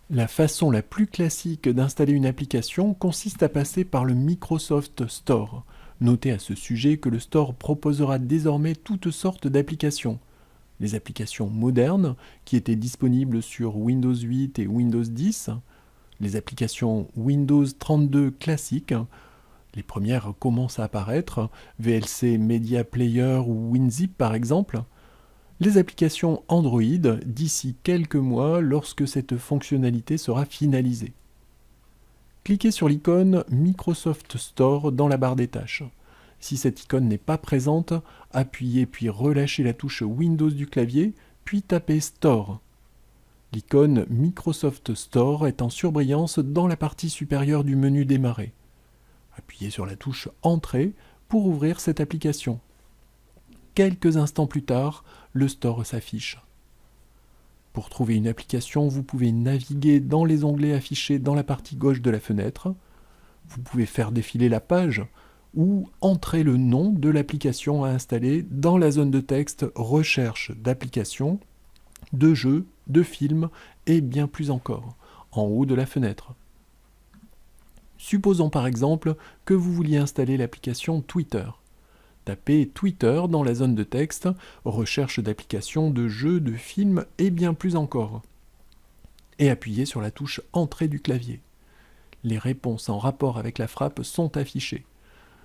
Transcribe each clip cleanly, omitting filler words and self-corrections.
La façon la plus classique d'installer une application consiste à passer par le Microsoft Store. Notez à ce sujet que le Store proposera désormais toutes sortes d'applications. Les applications modernes, qui étaient disponibles sur Windows 8 et Windows 10, les applications Windows 32 classiques, les premières commencent à apparaître, VLC Media Player ou WinZip par exemple, les applications Android d'ici quelques mois lorsque cette fonctionnalité sera finalisée. Cliquez sur l'icône Microsoft Store dans la barre des tâches. Si cette icône n'est pas présente, appuyez puis relâchez la touche Windows du clavier, puis tapez Store. L'icône Microsoft Store est en surbrillance dans la partie supérieure du menu Démarrer. Appuyez sur la touche Entrée pour ouvrir cette application. Quelques instants plus tard, le store s'affiche. Pour trouver une application, vous pouvez naviguer dans les onglets affichés dans la partie gauche de la fenêtre. Vous pouvez faire défiler la page ou entrer le nom de l'application à installer dans la zone de texte Recherche d'applications, de jeux, de films et bien plus encore, en haut de la fenêtre. Supposons par exemple que vous vouliez installer l'application Twitter. Tapez Twitter dans la zone de texte, recherche d'applications, de jeux, de films et bien plus encore. Et appuyez sur la touche Entrée du clavier. Les réponses en rapport avec la frappe sont affichées.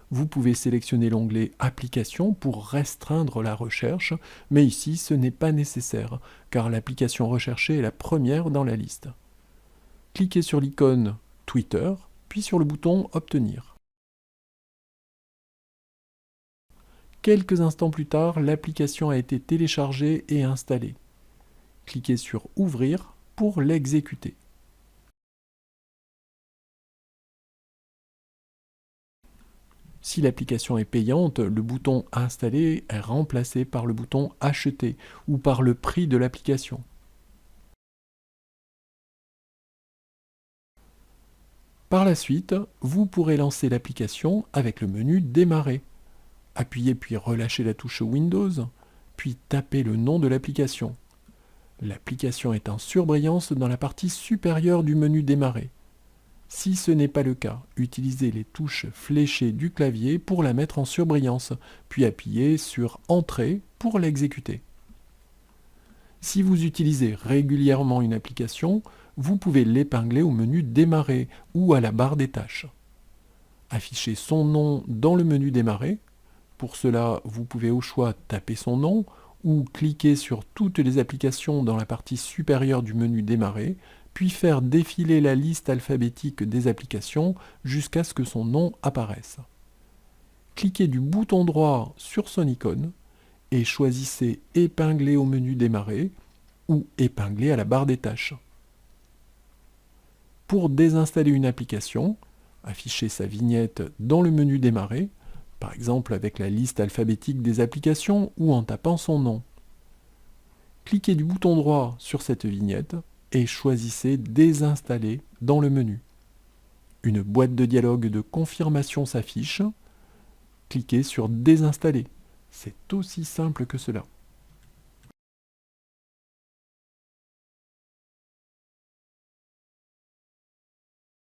Vous pouvez sélectionner l'onglet Applications pour restreindre la recherche, mais ici ce n'est pas nécessaire, car l'application recherchée est la première dans la liste. Cliquez sur l'icône Twitter, puis sur le bouton Obtenir. Quelques instants plus tard, l'application a été téléchargée et installée. Cliquez sur Ouvrir pour l'exécuter. Si l'application est payante, le bouton Installer est remplacé par le bouton Acheter ou par le prix de l'application. Par la suite, vous pourrez lancer l'application avec le menu Démarrer. Appuyez puis relâchez la touche Windows, puis tapez le nom de l'application. L'application est en surbrillance dans la partie supérieure du menu Démarrer. Si ce n'est pas le cas, utilisez les touches fléchées du clavier pour la mettre en surbrillance, puis appuyez sur Entrée pour l'exécuter. Si vous utilisez régulièrement une application, vous pouvez l'épingler au menu Démarrer ou à la barre des tâches. Affichez son nom dans le menu Démarrer. Pour cela, vous pouvez au choix taper son nom ou cliquer sur toutes les applications dans la partie supérieure du menu Démarrer, puis faire défiler la liste alphabétique des applications jusqu'à ce que son nom apparaisse. Cliquez du bouton droit sur son icône et choisissez Épingler au menu Démarrer ou Épingler à la barre des tâches. Pour désinstaller une application, affichez sa vignette dans le menu Démarrer, par exemple avec la liste alphabétique des applications ou en tapant son nom. Cliquez du bouton droit sur cette vignette et choisissez Désinstaller dans le menu. Une boîte de dialogue de confirmation s'affiche. Cliquez sur Désinstaller. C'est aussi simple que cela.